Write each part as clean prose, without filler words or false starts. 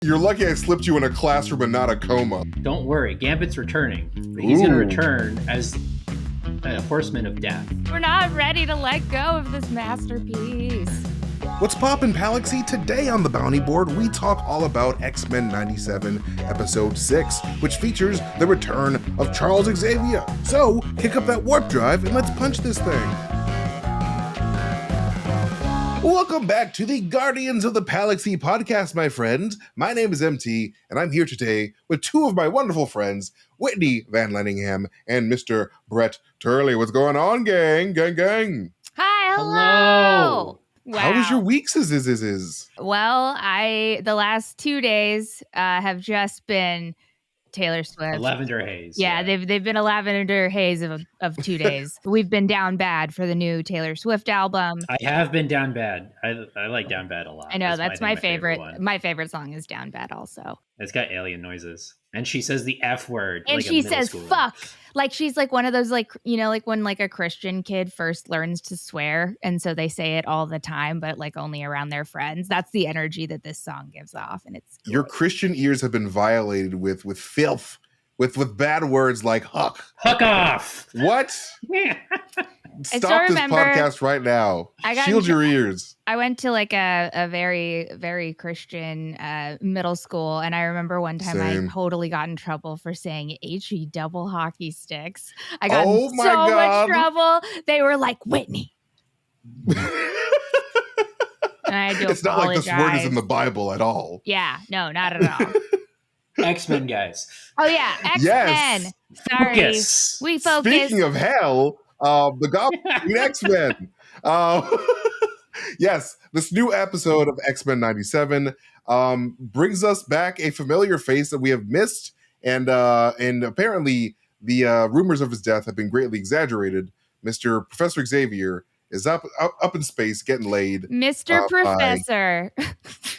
You're lucky I slipped you in a classroom and not a coma. Don't worry, Gambit's returning. He's going to return as a Horseman of Death. We're not ready to let go of this masterpiece. What's poppin', Palaxy? Today on the Bounty Board, we talk all about X-Men 97, Episode 6, which features the return of Charles Xavier. So, kick up that warp drive and let's punch this thing. Welcome back to the Guardians of the Palaxy podcast, my friends. My name is MT, and I'm here today with two of my wonderful friends, Whitney Van Laningham and Mr. Brett Turley. What's going on, gang? Gang. Hi, hello. Wow. How was your week? Well, the last 2 days have just been Taylor Swift. A lavender haze. Yeah, they've been a lavender haze of 2 days. We've been down bad for the new Taylor Swift album. I have been down bad. I like Down Bad a lot. I know, that's my favorite. One. My favorite song is Down Bad also. It's got alien noises. And she says the F word. And like she a middle says schooler. fuck. Like she's like one of those, like, you know, like when like a Christian kid first learns to swear. And so they say it all the time, but like only around their friends. That's the energy that this song gives off. And it's Your Christian ears have been violated with filth, with bad words like huck. Huck off. What? Stop this podcast right now. Shield your ears. I went to like a very, very Christian middle school. And I remember one time I totally got in trouble for saying HE double hockey sticks. I got in so much trouble. They were like, Whitney. And I had to It's not like this word is in the Bible at all. Yeah, no, not at all. X-Men, guys. Oh, yeah. X-Men. Yes. Sorry. Focus. We focus. Speaking of hell, the Goblin X-Men. Yes, this new episode of X-Men 97 brings us back a familiar face that we have missed, and apparently the rumors of his death have been greatly exaggerated. Mr. Professor Xavier is up in space getting laid. Mr. Professor.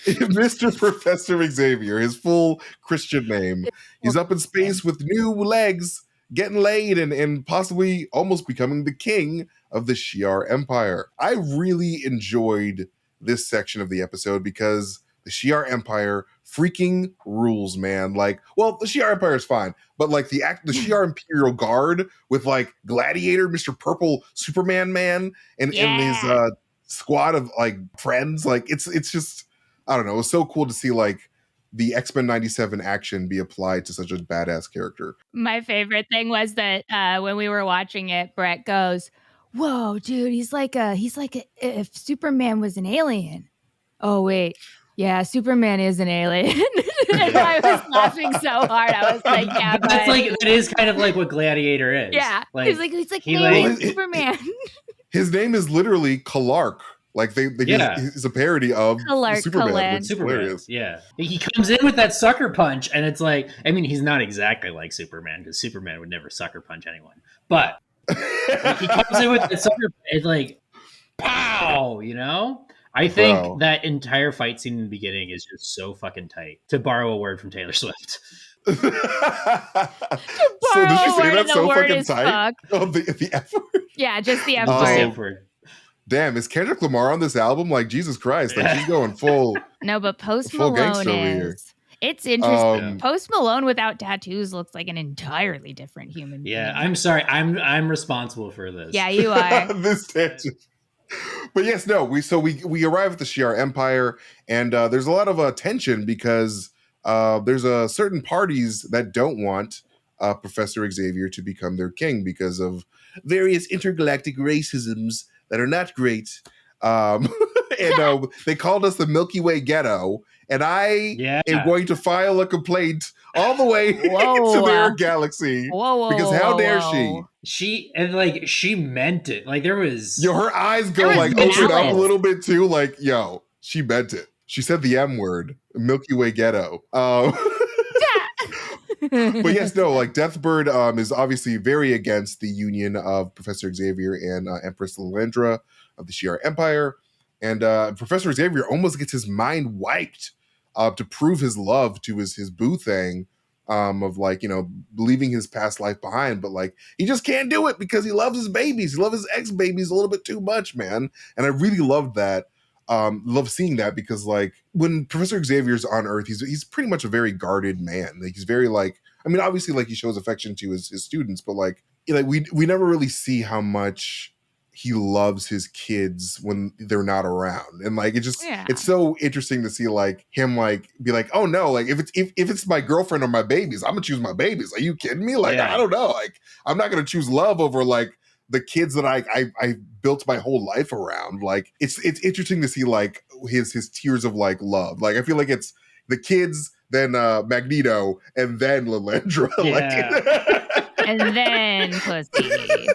Mr. Professor Xavier, his full Christian name. He's up in space with new legs, getting laid, and possibly almost becoming the king of the Shi'ar Empire. I really enjoyed this section of the episode because the Shi'ar Empire freaking rules, man. Like, well, the Shi'ar Empire is fine, but like the Shi'ar Imperial Guard with like Gladiator, Mr. Purple Superman Man, and his squad of like friends, like it's just, I don't know. It was so cool to see like the X-Men 97 action be applied to such a badass character. My favorite thing was that when we were watching it, Brett goes, "Whoa, dude, he's like if Superman was an alien." Oh wait, yeah, Superman is an alien. And I was laughing so hard. I was like, "Yeah, that's like that is kind of like what Gladiator is." Yeah, like, he's like alien Superman. His name is literally Clark. Like he's a parody of Superman. Yeah, he comes in with that sucker punch, and it's like, I mean, he's not exactly like Superman because Superman would never sucker punch anyone, but like, he comes in with that sucker. It's like, pow, you know. I think that entire fight scene in the beginning is just so fucking tight. To borrow a word from Taylor Swift. So did you say that's so fucking tight? Oh, the F word? Yeah, just the F word. Damn, is Kendrick Lamar on this album? Like, Jesus Christ, like she's going full. No, but Post Malone is. It's interesting. Post Malone without tattoos looks like an entirely different human being. Yeah, I'm sorry. I'm responsible for this. Yeah, you are. This tangent. But yes, no, we arrive at the Shi'ar Empire, and there's a lot of tension because there's certain parties that don't want Professor Xavier to become their king because of various intergalactic racisms that are not great. And they called us the Milky Way Ghetto, and I am going to file a complaint all the way to their galaxy. Because how dare she? She meant it. Like there was her eyes go like open up a little bit too. Like, yo, she meant it. She said the M word, Milky Way Ghetto. But yes, no, like Deathbird is obviously very against the union of Professor Xavier and Empress Lilandra of the Shi'ar Empire. And Professor Xavier almost gets his mind wiped to prove his love to his boo thing. Of like, you know, leaving his past life behind, but like he just can't do it because he loves his babies. He loves his ex-babies a little bit too much, man. And I really loved that. love seeing that because like when Professor Xavier's on Earth, he's pretty much a very guarded man. Like he's very like, I mean, obviously like he shows affection to his students, but like we never really see how much he loves his kids when they're not around. And like it's so interesting to see like him like be like, oh no, like if it's my girlfriend or my babies, I'm gonna choose my babies. Are you kidding me? Like I don't know. Like I'm not gonna choose love over like the kids that I built my whole life around. Like it's interesting to see like his tiers of like love. Like I feel like it's the kids, then Magneto, and then Lilandra. Yeah. And then pussy.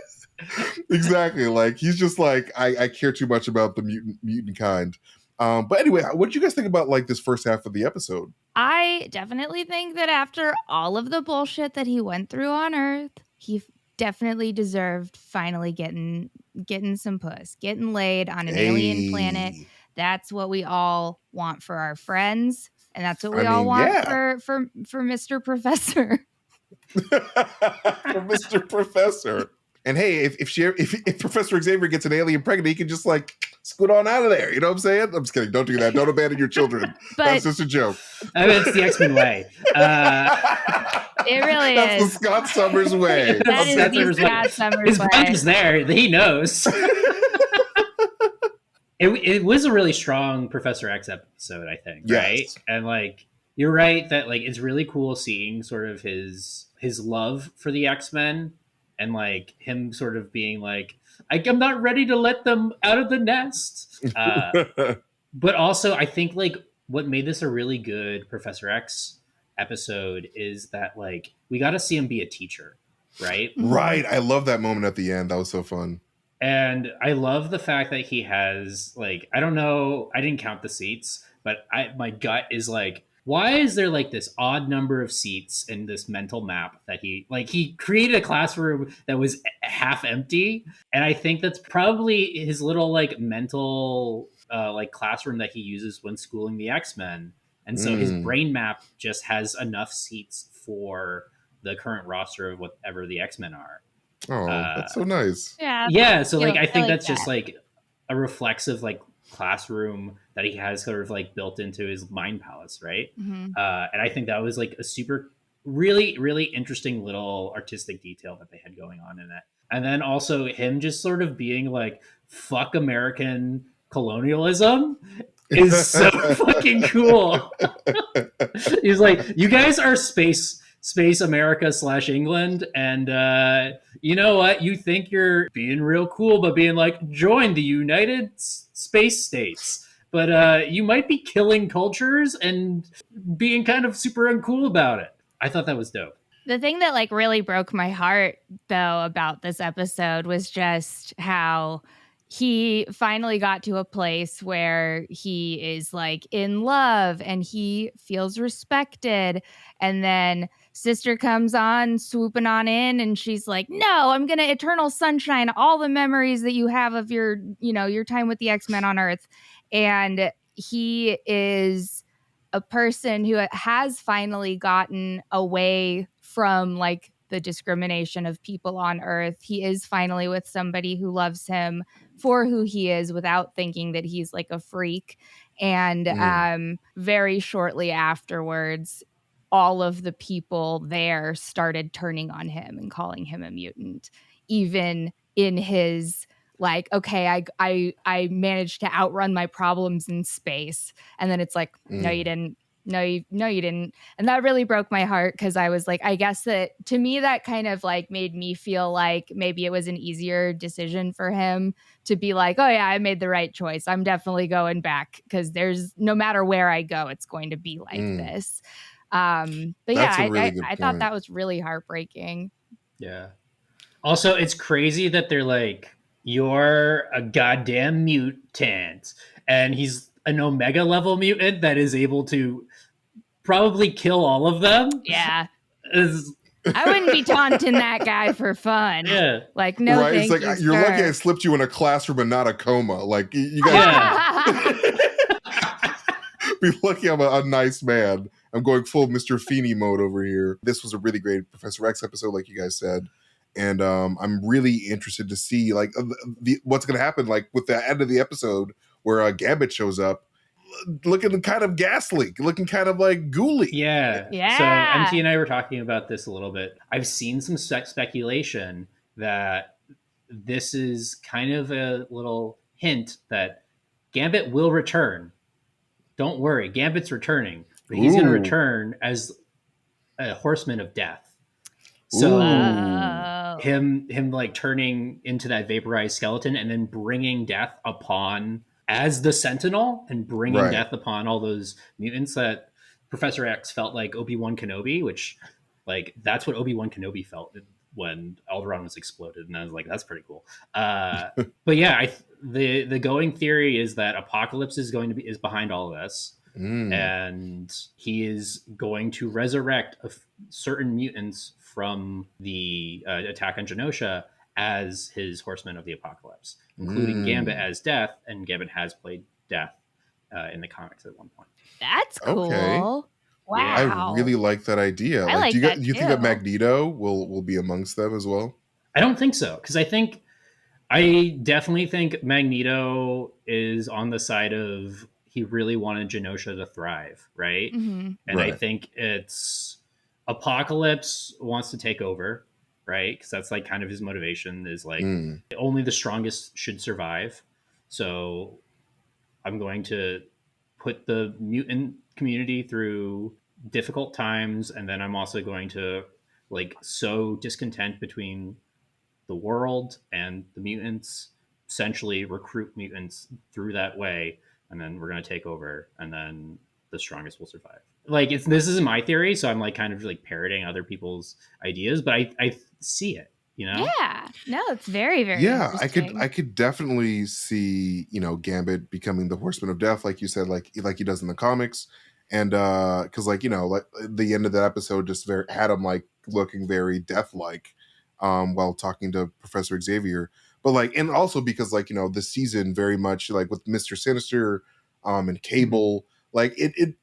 Exactly. Like he's just like I care too much about the mutant kind. But anyway, what did you guys think about like this first half of the episode? I definitely think that after all of the bullshit that he went through on Earth, he definitely deserved finally getting some puss, getting laid on an alien planet. That's what we all want for our friends, and that's what we all want for Mr. Professor. For Mr. Professor. And hey, if Professor Xavier gets an alien pregnant, he can just like scoot on out of there. You know what I'm saying? I'm just kidding. Don't do that. Don't abandon your children. That's just a joke. I mean, it's the X-Men way. It really That's is. the Scott Summers way. That is the Scott Summers way. His brain is there. He knows. It was a really strong Professor X episode, I think, right? Yes. And like you're right that like it's really cool seeing sort of his love for the X-Men and like him sort of being like, I'm not ready to let them out of the nest. But also I think like what made this a really good Professor X episode is that like we got to see him be a teacher, right? Right. I love that moment at the end. That was so fun. And I love the fact that he has like, I don't know, I didn't count the seats, but my gut is like, why is there like this odd number of seats in this mental map that he created a classroom that was half empty. And I think that's probably his little like mental like classroom that he uses when schooling the X-Men. And so his brain map just has enough seats for the current roster of whatever the X-Men are. Oh, that's so nice. Yeah. So like, I think that's just like a reflexive like classroom that he has sort of like built into his mind palace, right? And I think that was like a super really, really interesting little artistic detail that they had going on in it. And then also him just sort of being like, fuck American colonialism is so fucking cool. He's like, you guys are space America / England, and you know what? You think you're being real cool, but being like, join the United Space States. But you might be killing cultures and being kind of super uncool about it. I thought that was dope. The thing that like really broke my heart though about this episode was just how he finally got to a place where he is like in love and he feels respected. And then sister comes on swooping on in and she's like, no, I'm going to eternal sunshine all the memories that you have of your time with the X-Men on Earth. And he is a person who has finally gotten away from like the discrimination of people on Earth. He is finally with somebody who loves him for who he is without thinking that he's like a freak. And very shortly afterwards, all of the people there started turning on him and calling him a mutant, even in his like, okay, I managed to outrun my problems in space. And then it's like, no, you didn't. No, you didn't. And that really broke my heart because I was like, I guess that to me, that kind of like made me feel like maybe it was an easier decision for him to be like, oh yeah, I made the right choice. I'm definitely going back because there's no matter where I go, it's going to be like this. But That's yeah, really I thought that was really heartbreaking. Yeah. Also, it's crazy that they're like, you're a goddamn mutant. And he's an Omega level mutant that is able to probably kill all of them. Yeah. I wouldn't be taunting that guy for fun. Yeah. Like, no, right? thank It's like, you, you're sir. lucky I slipped you in a classroom and not a coma. Like, you guys be lucky I'm a nice man. I'm going full Mr. Feeney mode over here. This was a really great Professor X episode, like you guys said. And I'm really interested to see like what's going to happen like with the end of the episode where Gambit shows up, looking kind of ghastly, looking kind of like ghouly. Yeah. Yeah. So MT and I were talking about this a little bit. I've seen some speculation that this is kind of a little hint that Gambit will return. Don't worry, Gambit's returning, but he's going to Ooh. return as a horseman of death. So Whoa. him like turning into that vaporized skeleton and then bringing death upon as the Sentinel and bringing Right. death upon all those mutants that Professor X felt like Obi-Wan Kenobi, which like that's what Obi-Wan Kenobi felt when Alderaan was exploded, and I was like, that's pretty cool. But yeah, the going theory is that Apocalypse is behind all of this. And he is going to resurrect certain mutants from the attack on Genosha as his Horseman of the Apocalypse, including Gambit as Death, and Gambit has played Death in the comics at one point. That's cool. Okay. Wow. I really like that idea. I like do that you think that too. Magneto will be amongst them as well? I don't think so, because I definitely think Magneto is on the side of he really wanted Genosha to thrive, right? Mm-hmm. And Right. I think it's Apocalypse wants to take over, right? Because that's like kind of his motivation is like only the strongest should survive. So I'm going to put the mutant community through difficult times, and then I'm also going to like sow discontent between the world and the mutants, essentially recruit mutants through that way, and then we're going to take over, and then the strongest will survive. Like this isn't my theory, so I'm like kind of like parroting other people's ideas, but I see it, you know? Yeah. No, it's very, very Yeah, interesting. I could definitely see, Gambit becoming the Horseman of Death, like you said, like he does in the comics. And because like the end of that episode just had him like looking very death-like while talking to Professor Xavier. But like, and also because like this season very much like with Mr. Sinister and Cable, like it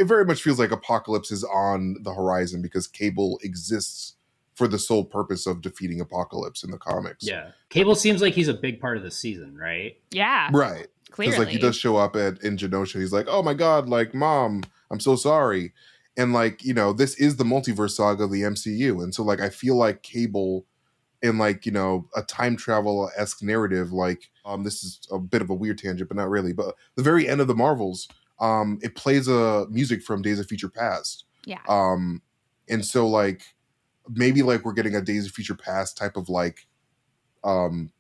very much feels like Apocalypse is on the horizon because Cable exists for the sole purpose of defeating Apocalypse in the comics. Yeah, Cable seems like he's a big part of the season, right? Yeah. Right. Clearly. Because like he does show up in Genosha. He's like, oh my god, like Mom, I'm so sorry. And like, this is the multiverse saga of the MCU. And so like I feel like Cable in like, a time travel-esque narrative, like this is a bit of a weird tangent, but not really. But the very end of the Marvels, it plays music from Days of Future Past. Yeah. And so like maybe like we're getting a Days of Future Past type of like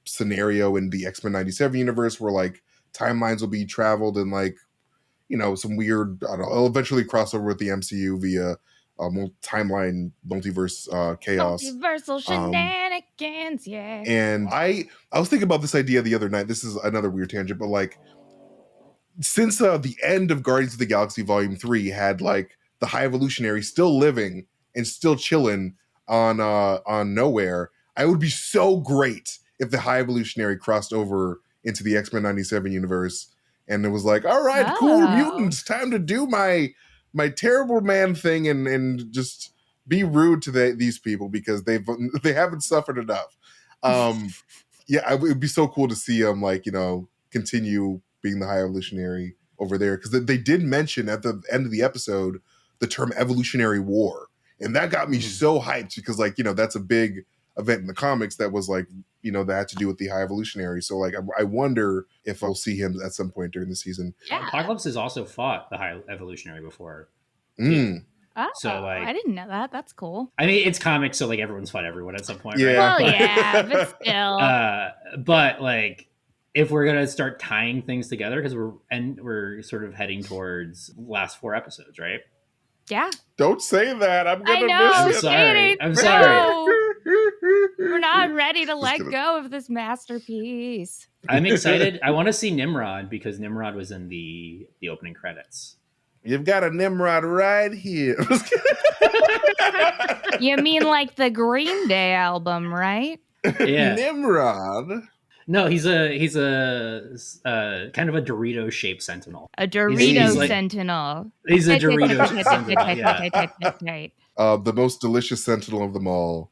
scenario in the X-Men 97 universe where like timelines will be traveled and like some weird, I don't know, it'll eventually cross over with the MCU via timeline multiverse chaos. Multiversal shenanigans, yeah. And I was thinking about this idea the other night. This is another weird tangent, but like since the end of Guardians of the Galaxy Volume 3 had like the High Evolutionary still living and still chilling on Nowhere, I would be so great if the High Evolutionary crossed over into the X-Men 97 universe and it was like, all right, cool mutants, time to do my terrible man thing and just be rude to these people because they haven't suffered enough. Yeah, it would be so cool to see them like continue being the High Evolutionary over there because they did mention at the end of the episode the term evolutionary war, and that got me so hyped because like that's a big event in the comics that was like that had to do with the High Evolutionary. So like I wonder if I'll see him at some point during the season. Yeah. Apocalypse has also fought the High Evolutionary before. Oh, so like I didn't know that. That's cool. I mean, it's comics, so like everyone's fought everyone at some point, Yeah. right? Well, yeah, but still. But like, if we're gonna start tying things together, because we're sort of heading towards last 4 episodes, right? Yeah. Don't say that. I'm gonna miss I'm it. sorry. We're not ready to let go of this masterpiece. I'm excited. I want to see Nimrod because Nimrod was in the opening credits. You've got a Nimrod right here. You mean like the Green Day album, right? Yeah. Nimrod. No, he's a kind of a Dorito shaped sentinel. A Dorito like, sentinel. He's a Dorito sentinel. Yeah. Right. The most delicious sentinel of them all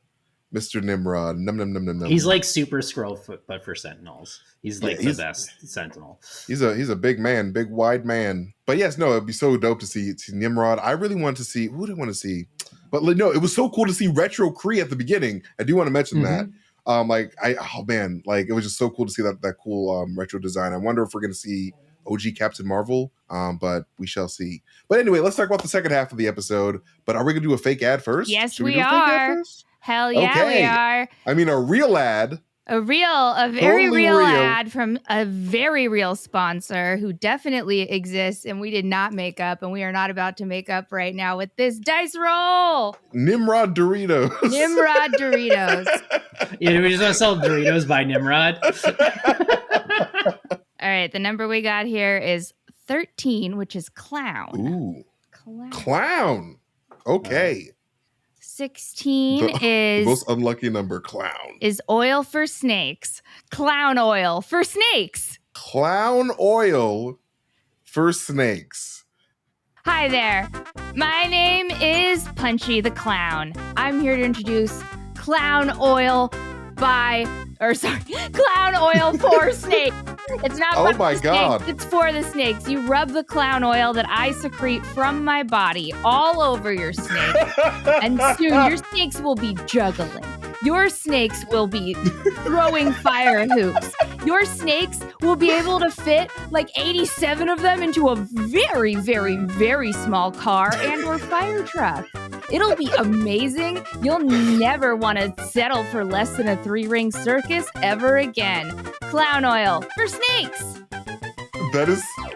Mr. Nimrod. Num num num num num. He's like Super Skrull, but for Sentinels. He's like the best Sentinel. He's a big man, big wide man. But yes, no, it'd be so dope to see Nimrod. I really want to see, who do I want to see? But no, it was so cool to see Retro Kree at the beginning. I do want to mention that. It was just so cool to see that cool retro design. I wonder if we're gonna see OG Captain Marvel, but we shall see. But anyway, let's talk about the second half of the episode. But are we gonna do a fake ad first? Yes, we are. Hell yeah, we are. I mean, a real ad. A very real ad from a very real sponsor who definitely exists and we did not make up and we are not about to make up right now with this dice roll. Nimrod Doritos. Nimrod Doritos. Yeah, we just want to sell Doritos by Nimrod. All right, the number we got here is 13, which is clown. Ooh. Clown. Okay. 16 is... The most unlucky number, clown. Is oil for snakes. Clown oil for snakes. Clown oil for snakes. Hi there. My name is Punchy the Clown. I'm here to introduce clown oil clown oil for snakes. It's not for the snakes, it's for the snakes. You rub the clown oil that I secrete from my body all over your snake. And soon your snakes will be juggling. Your snakes will be throwing fire hoops. Your snakes will be able to fit like 87 of them into a very, very, very small car and or fire truck. It'll be amazing. You'll never want to settle for less than a 3-ring circus ever again. Clown oil for snakes.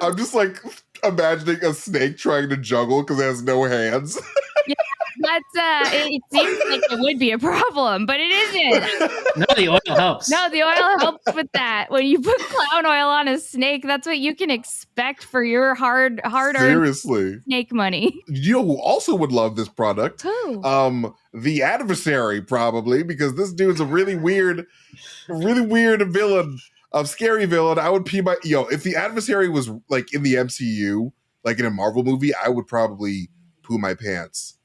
I'm just like imagining a snake trying to juggle because it has no hands. Yeah, it seems like it would be a problem, but it isn't. No, the oil helps. No, the oil helps with that. When you put clown oil on a snake, that's what you can expect for your hard-earned snake money. You know who also would love this product? Who? The adversary, probably, because this dude's a really weird villain, a scary villain. I would pee my if the adversary was like in the MCU, like in a Marvel movie, I would probably poo my pants.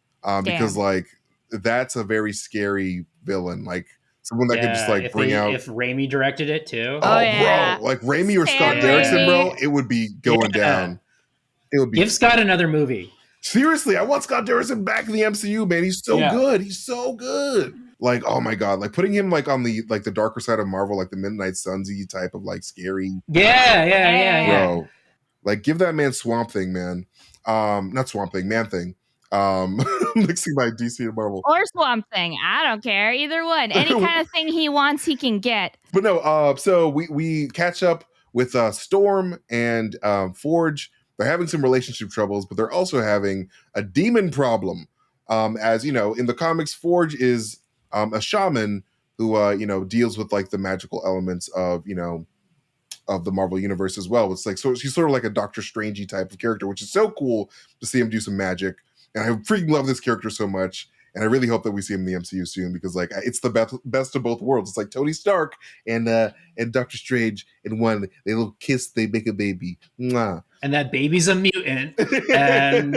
Because like that's a very scary villain, like someone that could just like bring out. If Raimi directed it too, yeah. Bro, like Raimi or Scott Derrickson, bro, it would be going down. It would be. Give Scott another movie. Seriously, I want Scott Derrickson back in the MCU, man. He's so good. He's so good. Like, oh my god, like putting him like on the darker side of Marvel, like the Midnight Sunsy type of like scary. Yeah. Bro, like give that man Swamp Thing, man. Not Swamp Thing, Man Thing. Mixing my DC and Marvel. Or Swamp Thing. I don't care. Either one. Any kind of thing he wants, he can get. But no, so we catch up with Storm and Forge. They're having some relationship troubles, but they're also having a demon problem. As you know, in the comics, Forge is a shaman who deals with like the magical elements of the Marvel universe as well. It's like, so she's sort of like a Doctor Strangey type of character, which is so cool to see him do some magic. And I freaking love this character so much. And I really hope that we see him in the MCU soon because like it's the best of both worlds. It's like Tony Stark and Doctor Strange in one. They little kiss, they make a baby. Mwah. And that baby's a mutant. And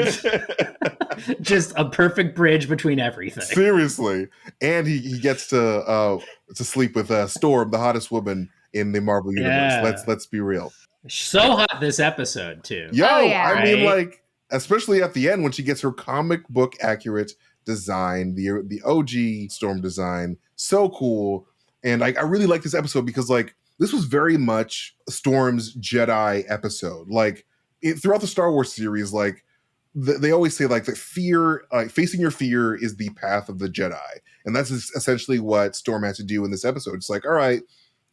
just a perfect bridge between everything. Seriously. And he gets to sleep with Storm, the hottest woman in the Marvel universe. Let's be real. So hot this episode too. I mean, like, especially at the end when she gets her comic book accurate design, the OG Storm design, so cool. And I really like this episode because like this was very much Storm's Jedi episode. Like throughout the Star Wars series, like they always say like that fear, facing your fear is the path of the Jedi, and that's essentially what Storm had to do in this episode. It's like, all right,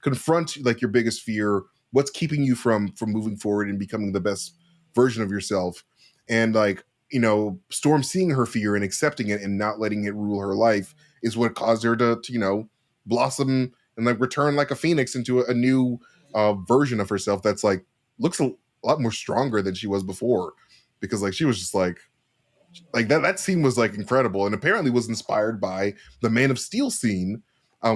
confront like your biggest fear. What's keeping you from moving forward and becoming the best version of yourself? And like, Storm seeing her fear and accepting it and not letting it rule her life is what caused her to blossom and like return like a phoenix into a new version of herself that's like looks a lot more stronger than she was before, because like she was just like that scene was like incredible and apparently was inspired by the Man of Steel scene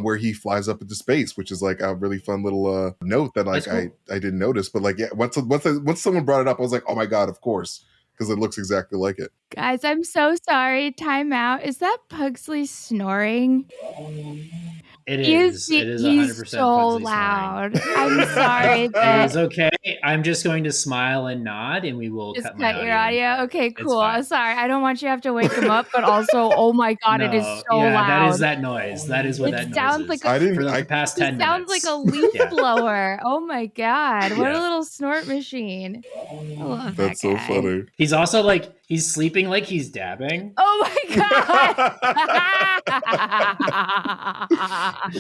where he flies up into space, which is like a really fun little note that like cool. I didn't notice, but like once someone brought it up, I was like, oh my god, of course. because it looks exactly like it. Guys, I'm so sorry. Time out. Is that Pugsley snoring? It is. It is 100% He's so Pugsley loud. snoring. I'm sorry. It is okay. I'm just going to smile and nod, and we will Just cut my your audio. Okay, It's cool. fine. Sorry, I don't want you to have to wake him up, but also, oh my god, it is so loud. That is that noise. That is what that sounds noise is. like For the past 10 minutes. Sounds like a leaf blower. Oh my god, what a Yeah. little snort machine. I love That's that so guy. funny. He's also like, he's sleeping like he's dabbing. Oh my god!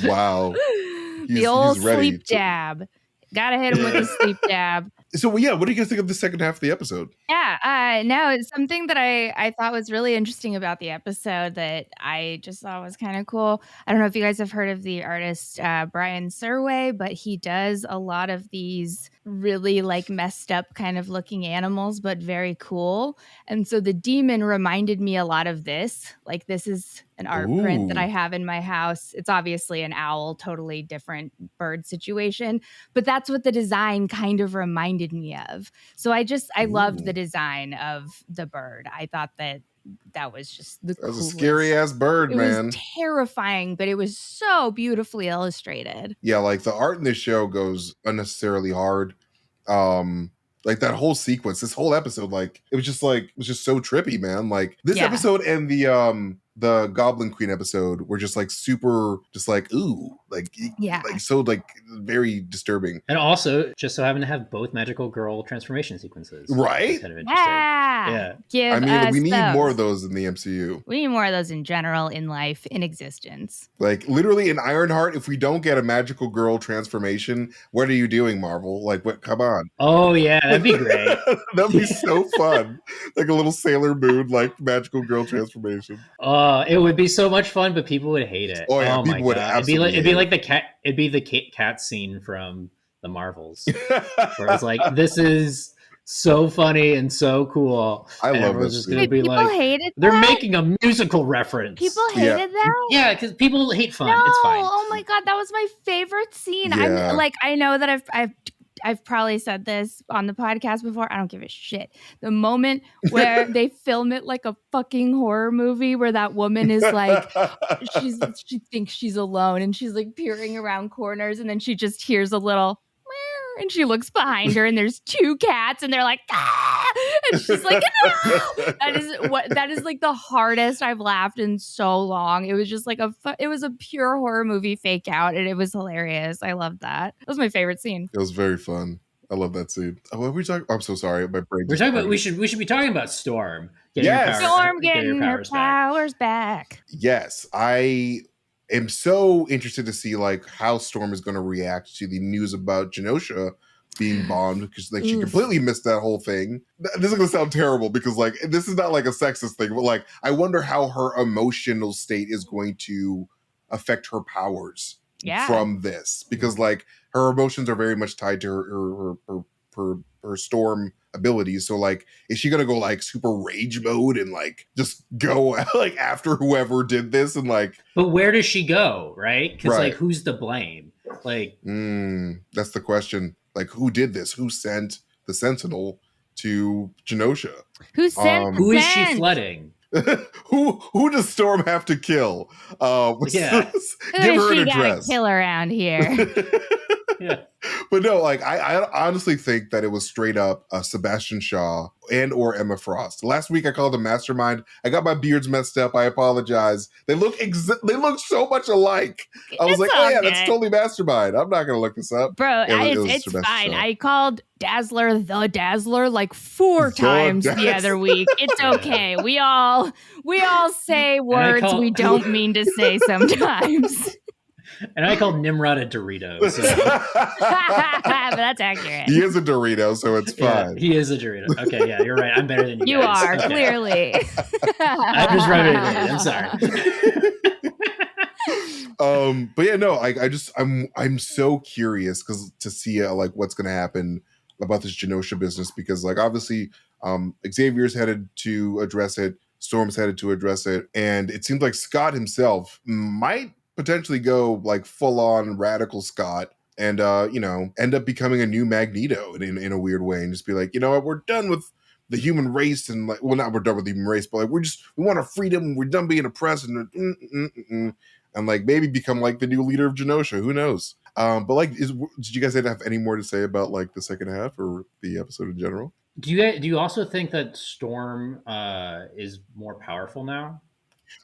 Wow. The old he's ready sleep dab. Gotta hit him with a sleep dab. So yeah, what do you guys think of the second half of the episode? Yeah, no, it's something that I thought was really interesting about the episode that I just thought was kind of cool. I don't know if you guys have heard of the artist Brian Surway, but he does a lot of these really like messed up kind of looking animals, but very cool. And so the demon reminded me a lot of this. Like this is an art print that I have in my house. It's obviously an owl, totally different bird situation, but that's what the design kind of reminded me of. So I loved the design of the bird. I thought that was just the coolest. That was a scary ass bird, man. It was terrifying, but it was so beautifully illustrated. Yeah, like the art in this show goes unnecessarily hard. Like that whole sequence, this whole episode, like it was just so trippy, man. Like this episode and the Goblin Queen episode were just like super, just like ooh, like so like very disturbing. And also, just so having to have both magical girl transformation sequences, right? Kind of interesting. Yeah. I mean, we need more of those in the MCU. We need more of those in general in life, in existence. Like literally in Ironheart, if we don't get a magical girl transformation, what are you doing, Marvel? Like, what? Come on. Oh yeah, that'd be great. That'd be so fun. Like a little Sailor Moon, like magical girl transformation. It would be so much fun, but people would hate it. Oh yeah, people would absolutely. It'd be like the cat. It'd be the cat scene from the Marvels, where it's like, this is so funny and so cool. I love this. Just gonna be like, hated they're that? making a musical reference. People hated that? Yeah, because people hate fun. No, it's fine. oh my god, that was my favorite scene. Yeah. I'm like, I know that I've probably said this on the podcast before. I don't give a shit. The moment where they film it like a fucking horror movie, where that woman is like, she thinks she's alone and she's like peering around corners, and then she just hears a little meow, and she looks behind her and there's two cats and they're like, ah! And she's like, no! That is like the hardest I've laughed in so long. It was just like it was a pure horror movie fake out, and it was hilarious. I loved that. That was my favorite scene. It was very fun. I love that scene. What were we talking? I'm so sorry. My brain. We're talking about. We should be talking about Storm. Storm getting her powers back. Yes, I am so interested to see like how Storm is going to react to the news about Genosha being bombed, because like she completely missed that whole thing. This is going to sound terrible because like this is not like a sexist thing, but like I wonder how her emotional state is going to affect her powers from this, because like her emotions are very much tied to her Storm abilities. So like, is she gonna go like super rage mode and like just go like after whoever did this and like? But where does she go, right? Because like, who's to blame? Like, that's the question. Like, who did this? Who sent the Sentinel to Genosha? Who sent? Who is she flooding? Who does Storm have to kill? Give her an address. Kill around here. Yeah. But no, like I honestly think that it was straight up Sebastian Shaw and or Emma Frost. Last week I called them Mastermind. I got my beards messed up. I apologize. They look so much alike. I was like, oh yeah, that's totally Mastermind. I'm not gonna look this up, bro. It's fine. Shaw. I called Dazzler the Dazzler like 4 times the other week. It's okay. We all say words we don't mean to say sometimes. And I called Nimrod a Dorito. So. But that's accurate. He is a Dorito, so it's fine. Yeah, he is a Dorito. Okay, yeah, you're right. I'm better than you guys. You are, clearly. I'm just rubbing it in. I'm sorry. But yeah, no, I'm so curious to see like what's gonna happen about this Genosha business, because like obviously Xavier's headed to address it, Storm's headed to address it, and it seems like Scott himself might potentially go like full on radical Scott and end up becoming a new Magneto in a weird way, and just be like, you know what, we're done with the human race and like, well, not we're done with the human race, but like we want our freedom. We're done being oppressed and like maybe become like the new leader of Genosha. Who knows? But like, did you guys have any more to say about like the second half or the episode in general? Do you also think that Storm is more powerful now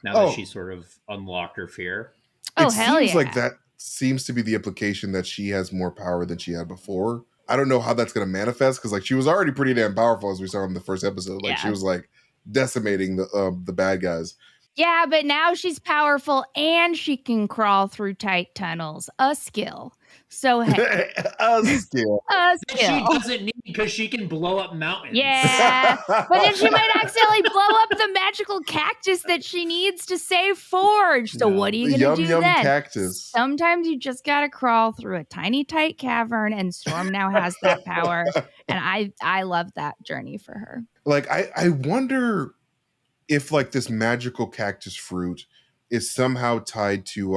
that she's sort of unlocked her fear? Oh, it hell seems yeah. like that seems to be the implication that she has more power than she had before. I don't know how that's going to manifest because like she was already pretty damn powerful as we saw in the first episode. Like she was like decimating the bad guys. Yeah, but now she's powerful and she can crawl through tight tunnels. A skill. So hey. A skill. A She skill. doesn't need because she can blow up mountains. Yeah. But then she might accidentally blow up the magical cactus that she needs to save Forge. So what are you going to do yum then? Cactus. Sometimes you just got to crawl through a tiny, tight cavern, and Storm now has that power. And I love that journey for her. Like, I wonder if like this magical cactus fruit is somehow tied to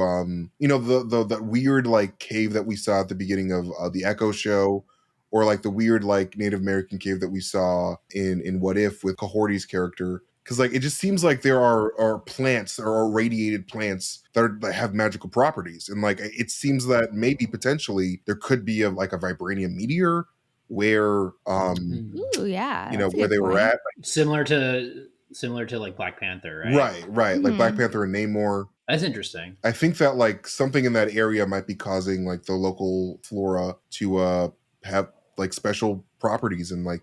that weird like cave that we saw at the beginning of the Echo show, or like the weird like Native American cave that we saw in What If with Kahorti's character. Because like it just seems like there are plants or irradiated plants that have magical properties, and like it seems that maybe potentially there could be a vibranium meteor where Ooh, yeah, where they were at, similar to like Black Panther, right? Right. Like Black Panther and Namor. That's interesting. I think that like something in that area might be causing like the local flora to have like special properties and like,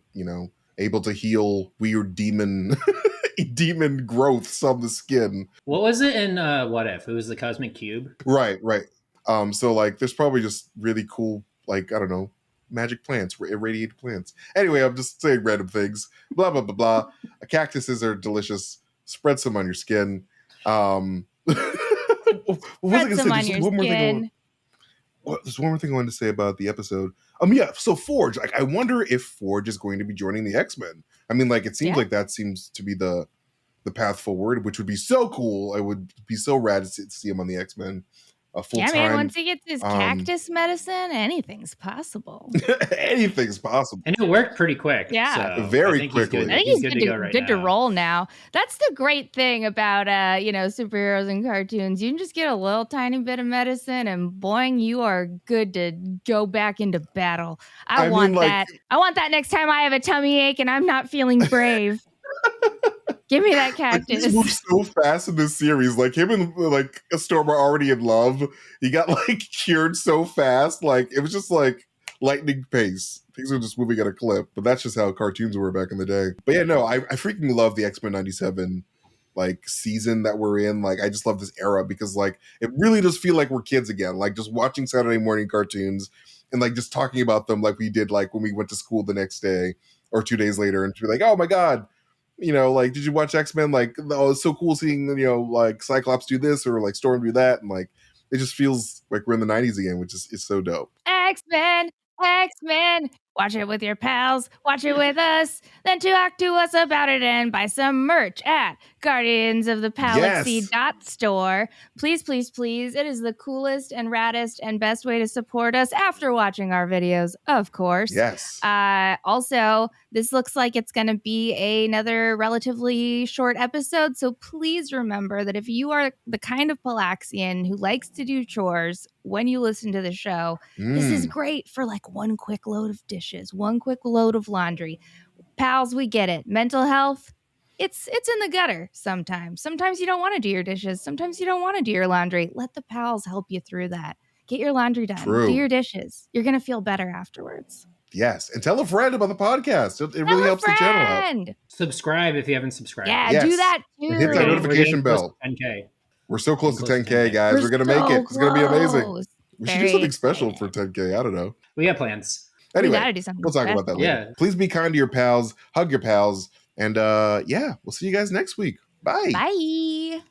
able to heal weird demon growths on the skin. What was it in What If? It was the Cosmic Cube? Right. So like there's probably just really cool, like, I don't know, magic plants, irradiated plants. Anyway, I'm just saying random things. Blah, blah, blah, blah. Cactuses are delicious. Spread some on your skin. Spread some on your skin. There's one more thing I wanted to say about the episode. So Forge, like, I wonder if Forge is going to be joining the X-Men. I mean, like, it seems like that seems to be the path forward, which would be so cool. I would be so rad to see him on the X-Men. Full time. Man, once he gets his cactus medicine, anything's possible. Anything's possible. And it worked pretty quick. Yeah. So very quickly. I think he's good to roll now. That's the great thing about superheroes and cartoons. You can just get a little tiny bit of medicine and boing, you are good to go back into battle. I want that next time I have a tummy ache and I'm not feeling brave. Give me that cactus. He moves so fast in this series. Like him and like Storm are already in love. He got like cured so fast. Like it was just like lightning pace. Things are just moving at a clip. But that's just how cartoons were back in the day. But yeah, no, I freaking love the X-Men 97 like season that we're in. Like I just love this era because like it really does feel like we're kids again. Like just watching Saturday morning cartoons and like just talking about them like we did like when we went to school the next day or 2 days later and to be like, oh my God. Like, did you watch X-Men? Like, oh, it's so cool seeing, like Cyclops do this or like Storm do that. And like, it just feels like we're in the 90s again, which is so dope. X-Men. Watch it with your pals. Watch it with us. Then talk to us about it and buy some merch at Guardians of the Palaxy .store. Please, please, please. It is the coolest and raddest and best way to support us after watching our videos, of course. Yes. Also, this looks like it's going to be another relatively short episode. So please remember that if you are the kind of Palaxian who likes to do chores when you listen to the show, this is great for like one quick load of dishes, one quick load of laundry. Pals, we get it. Mental health, it's in the gutter sometimes. Sometimes you don't want to do your dishes. Sometimes you don't want to do your laundry. Let the pals help you through that. Get your laundry done. True. Do your dishes. You're going to feel better afterwards. Yes. And tell a friend about the podcast. It really helps the channel out. Subscribe if you haven't subscribed. Yeah, do that too. And hit that notification bell. 10K. We're so close to 10K, guys. We're going to make it. It's going to be amazing. We should do something special for 10K. I don't know. We got plans. Anyway, we gotta do something we'll talk about that later. Yeah. Please be kind to your pals. Hug your pals. And we'll see you guys next week. Bye. Bye.